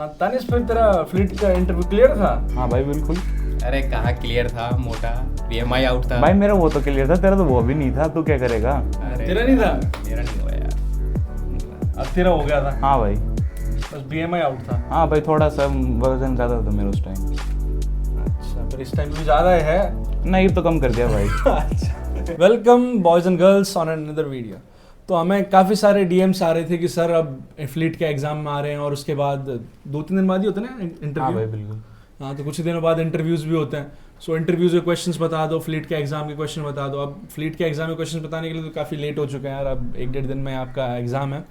तानिश, फिर तेरा फ्लीट का इंटरव्यू क्लियर था? हाँ भाई बिल्कुल। अरे कहाँ क्लियर था, मोटा बीएमआई आउट था। भाई मेरा वो तो क्लियर था, तेरा तो वो भी नहीं था। तू क्या करेगा? अरे तेरा नहीं था? मेरा नहीं हुआ यार। अब तेरा हो गया था? हाँ भाई। बस बीएमआई आउट था। हाँ भाई, थोड़ा सा वजन ज़्यादा था मेरा उस टाइम। अच्छा, फिर इस टाइम भी ज़्यादा है? नहीं तो कम कर दिया भाई। अच्छा, welcome boys and girls on another video. तो हमें काफ़ी सारे डीएम्स आ रहे थे कि सर अब फ्लीट के एग्ज़ाम में आ रहे हैं और उसके बाद 2-3 दिन बाद ही होते हैं ना हाँ इंटरव्यू। भाई बिल्कुल। हाँ, तो कुछ ही दिनों बाद इंटरव्यूज़ भी होते हैं। सो इंटरव्यूज़ के क्वेश्चंस बता दो, फ्लीट के एग्ज़ाम के क्वेश्चन बता दो। अब फ्लीट के एग्ज़ाम के क्वेश्चन बताने के लिए तो काफ़ी लेट हो चुके हैं यार, अब 1-1.5 दिन में आपका एग्ज़ाम है।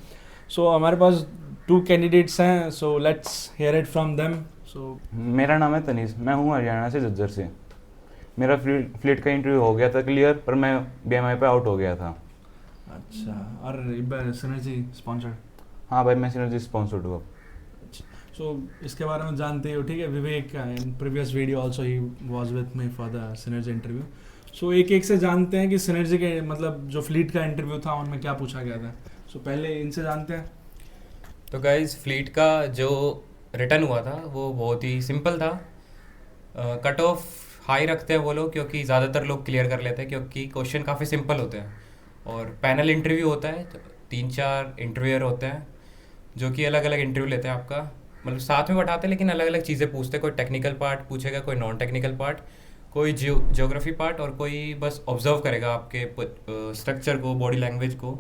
सो हमारे पास 2 कैंडिडेट्स हैं, so let's hear it from them. So मेरा नाम है तनीश, मैं हूँ हरियाणा से, झज्जर से। मेरा फ्लीट का इंटरव्यू हो गया था क्लियर, पर मैं बीएमआई पे आउट हो गया था। अच्छा, और सिनर्जी स्पॉन्सर्ड? हाँ भाई, मैं सिनर्जी स्पॉन्सर्ड हूँ अब। सो इसके बारे में जानते हो, ठीक है। Vivek in previous video also he was with me for the synergy interview. So एक एक से जानते हैं कि सिनर्जी के मतलब जो फ्लीट का इंटरव्यू था उनमें क्या पूछा गया था। सो पहले इनसे जानते हैं। तो गाइज फ्लीट का जो रिटर्न हुआ था वो बहुत ही सिंपल था। कट ऑफ हाई रखते हैं वो लोग, क्योंकि ज़्यादातर लोग क्लियर कर लेते हैं, क्योंकि क्वेश्चन काफ़ी सिंपल होते हैं। और पैनल इंटरव्यू होता है, तो 3-4 इंटरव्यूअर होते हैं जो कि अलग अलग इंटरव्यू लेते हैं आपका। मतलब साथ में बैठाते हैं लेकिन अलग अलग चीज़ें पूछते हैं। कोई टेक्निकल पार्ट पूछेगा, कोई नॉन टेक्निकल पार्ट, कोई ज्योग्राफी पार्ट, और कोई बस ऑब्जर्व करेगा आपके स्ट्रक्चर को, बॉडी लैंग्वेज को।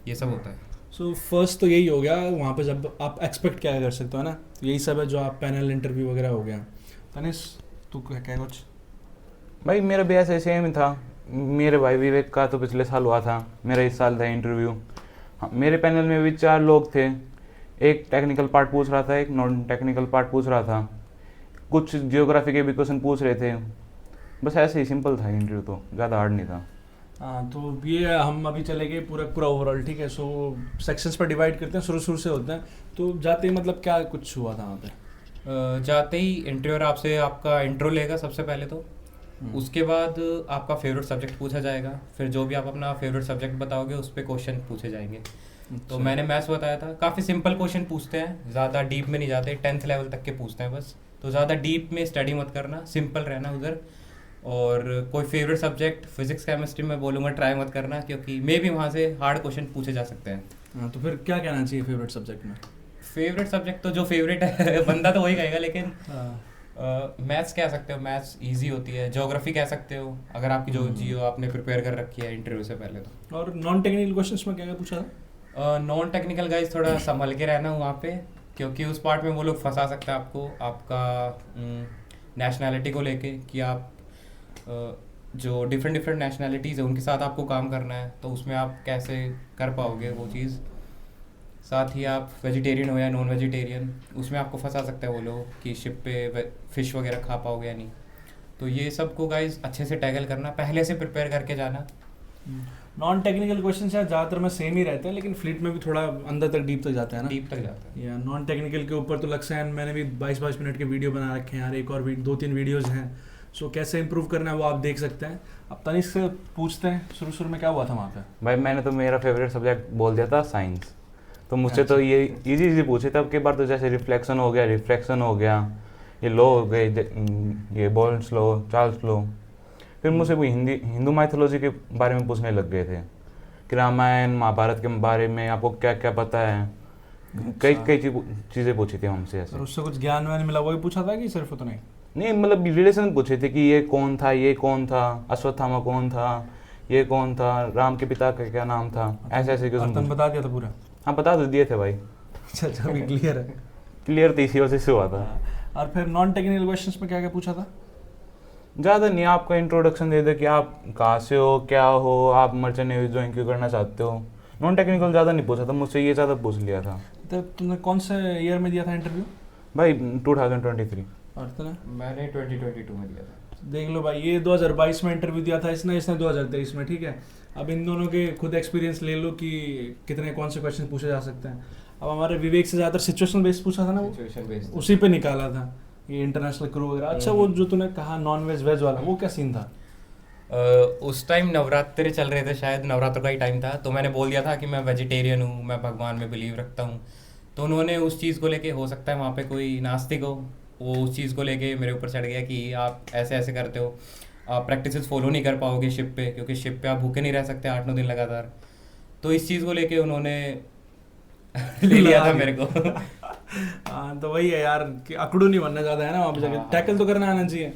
ये सब होता है। सो फर्स्ट तो यही हो गया, वहाँ पे जब आप एक्सपेक्ट क्या कर सकते हो ना, तो यही सब है जो आप पैनल इंटरव्यू वगैरह हो गया। तनिष, तू क्या कुछ? भाई मेरा भी ऐसा सेम ही था। मेरे भाई विवेक का तो पिछले साल हुआ था, मेरा इस साल था इंटरव्यू। हाँ, मेरे पैनल में भी 4 लोग थे। एक टेक्निकल पार्ट पूछ रहा था, एक नॉन टेक्निकल पार्ट पूछ रहा था, कुछ जियोग्राफी के भी क्वेश्चन पूछ रहे थे। बस ऐसे ही सिंपल था इंटरव्यू, तो ज़्यादा हार्ड नहीं था। हाँ, तो ये हम अभी चले गए पूरा ओवरऑल, ठीक है। सो सेक्शंस पर डिवाइड करते हैं, शुरू से होते हैं। तो जाते ही मतलब क्या कुछ हुआ था वहाँ पे? जाते ही इंटरव्यूअर आपसे आपका इंट्रो लेगा सबसे पहले तो। उसके बाद आपका फेवरेट सब्जेक्ट पूछा जाएगा। फिर जो भी आप अपना फेवरेट सब्जेक्ट बताओगे उस पर क्वेश्चन पूछे जाएंगे। तो मैंने मैथ्स बताया था, काफ़ी सिंपल क्वेश्चन पूछते हैं, ज़्यादा डीप में नहीं जाते, 10th लेवल तक के पूछते हैं बस। तो ज़्यादा डीप में स्टडी मत करना, सिंपल रहना उधर। और कोई फेवरेट सब्जेक्ट फिजिक्स केमिस्ट्री में बोलूँगा ट्राई मत करना, क्योंकि मे भी वहाँ से हार्ड क्वेश्चन पूछे जा सकते हैं। हाँ, तो फिर क्या कहना चाहिए फेवरेट सब्जेक्ट में? फेवरेट सब्जेक्ट तो जो फेवरेट है बंदा तो वही कहेगा, लेकिन हाँ, मैथ्स कह सकते हो, मैथ्स इजी होती है। ज्योग्राफी कह सकते हो अगर आपकी जो जियो आपने प्रिपेयर कर रखी है इंटरव्यू से पहले तो। और नॉन टेक्निकल क्वेश्चंस में क्या क्या पूछा था? नॉन टेक्निकल गाइज थोड़ा संभल के रहना वहाँ पे, क्योंकि उस पार्ट में वो लोग फंसा सकते हैं आपको, आपका नेशनैलिटी को लेके, कि आप जो डिफरेंट नेशनैलिटीज़ है उनके साथ आपको काम करना है, तो उसमें आप कैसे कर पाओगे वो चीज़। साथ ही आप वेजिटेरियन हो या नॉन वेजिटेरियन, उसमें आपको फंसा सकते हैं वो लोग कि शिप पे फ़िश वगैरह खा पाओगे या नहीं। तो ये सब को गाइज अच्छे से टैकल करना, पहले से प्रिपेयर करके जाना। नॉन टेक्निकल क्वेश्चन शायद ज़्यादातर में सेम ही रहते हैं, लेकिन फ्लीट में भी थोड़ा अंदर तक डीप तक जाता है ना। डीप तक जाता है। या नॉन टेक्निकल के ऊपर तो लक्ष्य मैंने भी 22 मिनट के वीडियो बना रखे हैं यार, एक और 2-3 वीडियोज़ हैं। सो कैसे इंप्रूव करना है वो आप देख सकते हैं। अब तनिष से पूछते हैं, शुरू में क्या हुआ था वहाँ पे? भाई मैंने तो मेरा फेवरेट सब्जेक्ट बोल दिया था साइंस। तो मुझसे अच्छा। तो ये इजी पूछे थे। अब के बार तो जैसे रिफ्लेक्शन हो गया, रिफ्रैक्शन हो गया, ये लॉ हो गए, ये बोल्ट्स लॉ, चार्ल्स लॉ। फिर मुझसे वो हिंदू माइथोलॉजी के बारे में पूछने लग गए थे कि रामायण महाभारत के बारे में आपको क्या क्या पता है। कई चीज़ें पूछी थी हमसे ऐसे। और उससे कुछ ज्ञान व्यान मिला, वही पूछा था कि सिर्फ उतना ही? नहीं, मतलब रिलेशन पूछे थे कि ये कौन था, ये कौन था, अश्वत्थामा कौन था, ये कौन था, राम के पिता का क्या नाम था, ऐसे तुम बता दिया था पूरा? हाँ, बता तो दिए थे भाई। अच्छा, अभी क्लियर है। क्लियर तो इसी वजह से हुआ था। और फिर नॉन टेक्निकल क्वेश्चंस में क्या क्या पूछा था? ज़्यादा नहीं, आपका इंट्रोडक्शन दे दे कि आप कहाँ से हो, क्या हो, आप मर्चेंट नेवी ज्वाइन क्यों करना चाहते हो। नॉन टेक्निकल ज़्यादा नहीं पूछा था मुझसे, ये ज़्यादा पूछ लिया था। तो तुमने कौन से ईयर में दिया था इंटरव्यू? भाई 2023। और तूने? मैंने 2022 में दिया था। देख लो भाई, ये 2022 में इंटरव्यू दिया था इसने 2023 में, ठीक है। अब इन दोनों के खुद एक्सपीरियंस ले लो कि कितने कौन से क्वेश्चन पूछे जा सकते हैं। अब हमारे विवेक से ज़्यादातर सिचुएशनल बेस्ड पूछा था ना, वो सिचुएशन बेस्ड उसी पे निकाला था, ये इंटरनेशनल क्रू वगैरह। अच्छा, वो जो तूने कहा नॉन वेज वेज वाला, वो क्या सीन था? उस टाइम नवरात्रि चल रहे थे, शायद नवरात्र का ही टाइम था, तो मैंने बोल दिया था कि मैं वेजिटेरियन हूँ, मैं भगवान में बिलीव रखता हूँ। तो उन्होंने उस चीज़ को लेके, हो सकता है वहाँ पे कोई नास्तिक हो, वो उस चीज़ को लेके मेरे ऊपर चढ़ गया कि आप ऐसे ऐसे करते हो, आप प्रैक्टिसेस फॉलो नहीं कर पाओगे शिप पे, क्योंकि शिप पे आप भूखे नहीं रह सकते 8-9 दिन लगातार। तो इस चीज़ को लेके उन्होंने ले लिया था मेरे को। हाँ तो वही है यार कि अकड़ू नहीं बनना ज़्यादा है ना, वहाँ पे जाके हाँ, टैकल तो करना आना चाहिए।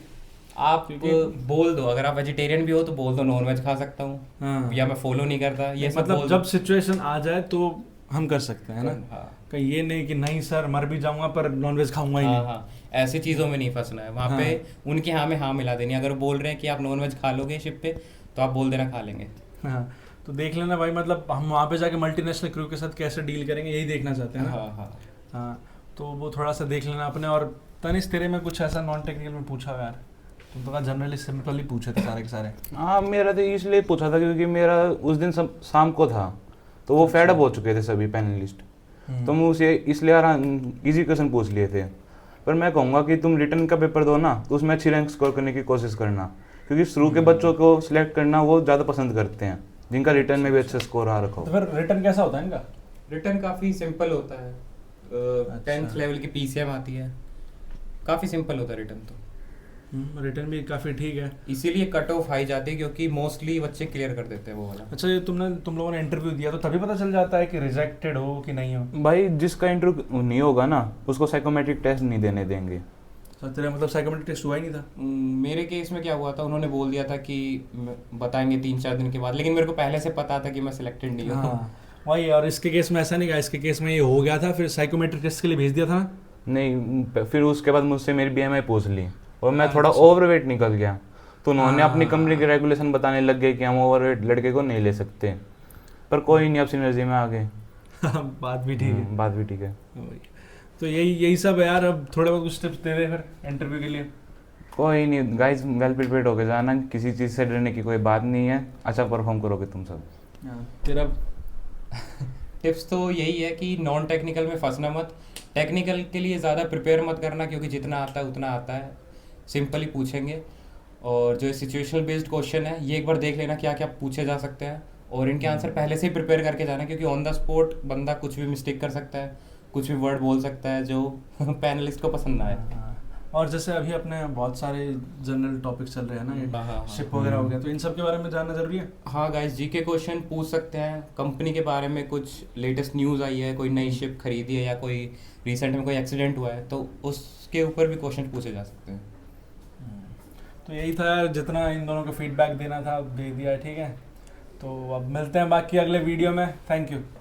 आप बोल दो, अगर आप वेजिटेरियन भी हो तो बोल दो नॉन वेज खा सकता हूँ, हाँ। या मैं फॉलो नहीं करता, ये सब मतलब बोल जब दो। सिचुएशन आ जाए तो हम कर सकते हैं ना, हाँ कहीं ये नहीं कि नहीं सर मर भी जाऊंगा पर नॉनवेज खाऊंगा ही हाँ नहीं। हाँ, ऐसी चीज़ों में नहीं फंसना है वहाँ हाँ। पे। उनके हाँ में हाँ मिला देनी, अगर वो बोल रहे हैं कि आप नॉन वेज खा लोगे शिप पे, तो आप बोल देना खा लेंगे। हाँ तो देख लेना भाई, मतलब हम वहाँ पे जाके मल्टीनेशनल क्रू के साथ कैसे डील करेंगे यही देखना चाहते हैं ना। हाँ हाँ। हाँ तो वो थोड़ा सा देख लेना अपने। और तनिष तेरे में कुछ ऐसा नॉन टेक्निकल में पूछा हो यार? तुम तो जनरली सिंपल ही पूछे थे सारे के सारे। हाँ मेरा तो इसलिए पूछा था क्योंकि मेरा उस दिन शाम को था, तो वो फेड अप हो चुके थे सभी पैनलिस्ट, तो मैं उसे इसलिए इजी क्वेश्चन पूछ लिए थे। पर मैं कहूँगा कि तुम रिटर्न का पेपर दो ना, तो उसमें अच्छी रैंक स्कोर करने की कोशिश करना, क्योंकि शुरू के बच्चों को सिलेक्ट करना वो ज़्यादा पसंद करते हैं जिनका रिटर्न में भी अच्छा स्कोर आ रखा तो हो। फिर रिटर्न कैसा होता है इनका? रिटर्न काफ़ी सिंपल होता है, 10th लेवल की पीसीएम आती है, काफ़ी सिंपल होता है रिटर्न तो। रिटर्न भी काफ़ी ठीक है। इसीलिए कट ऑफ हाई जाती है, क्योंकि मोस्टली बच्चे क्लियर कर देते हैं वो वाला। अच्छा ये तुम लोगों ने इंटरव्यू दिया तो तभी पता चल जाता है कि रिजेक्टेड हो कि नहीं हो? भाई जिसका इंटरव्यू नहीं होगा ना उसको साइकोमेट्रिक टेस्ट नहीं देने देंगे। तो तेरा मतलब साइकोमेट्रिक टेस्ट हुआ ही नहीं था? मेरे केस में क्या हुआ था, उन्होंने बोल दिया था कि बताएंगे 3-4 दिन के बाद, लेकिन मेरे को पहले से पता था कि मैं सिलेक्टेड नहीं हूँ। हाँ वही। और इसके केस में ऐसा नहीं था, इसके केस में ये हो गया था फिर साइकोमेट्रिक टेस्ट के लिए भेज दिया था ना? नहीं, फिर उसके बाद मुझसे मेरी BMI पूछ ली और मैं थोड़ा अच्छा। ओवरवेट निकल गया, तो उन्होंने अपनी हाँ। कंपनी के रेगुलेशन बताने लग गए कि हम ओवरवेट लड़के को नहीं ले सकते। पर कोई नहीं, अब सिनर्जी में आ गए। बात भी ठीक है। बात भी ठीक है। वही। तो यही सब है यार। अब थोड़े बहुत कुछ टिप्स दे दे फिर इंटरव्यू के लिए। कोई नहीं गाइस, वेल प्रिपेयर्ड होके जाना, किसी चीज़ से डरने की कोई बात नहीं है, अच्छा परफॉर्म करोगे तुम सब। तेरा टिप्स तो यही है कि नॉन टेक्निकल में फंसना मत, टेक्निकल के लिए ज़्यादा प्रिपेयर मत करना, क्योंकि जितना आता है उतना आता है, सिंपल ही पूछेंगे। और जो सिचुएशनल बेस्ड क्वेश्चन है ये एक बार देख लेना क्या क्या पूछे जा सकते हैं, और इनके आंसर पहले से ही प्रिपेयर करके जाना, क्योंकि ऑन द स्पॉट बंदा कुछ भी मिस्टेक कर सकता है, कुछ भी वर्ड बोल सकता है जो पैनलिस्ट को पसंद ना आए। और जैसे अभी अपने बहुत सारे जनरल टॉपिक चल रहे हैं ना, हाँ। ये शिप वगैरह हो गया, तो इन सब के बारे में जानना जरूरी है। हाँ गाइस, जीके क्वेश्चन पूछ सकते हैं, कंपनी के बारे में कुछ लेटेस्ट न्यूज़ आई है, कोई नई शिप खरीदी है या कोई रिसेंट में कोई एक्सीडेंट हुआ है, तो उसके ऊपर भी क्वेश्चन पूछे जा सकते हैं। तो यही था यार, जितना इन दोनों को फीडबैक देना था दे दिया, ठीक है। तो अब मिलते हैं बाकी अगले वीडियो में। Thank you.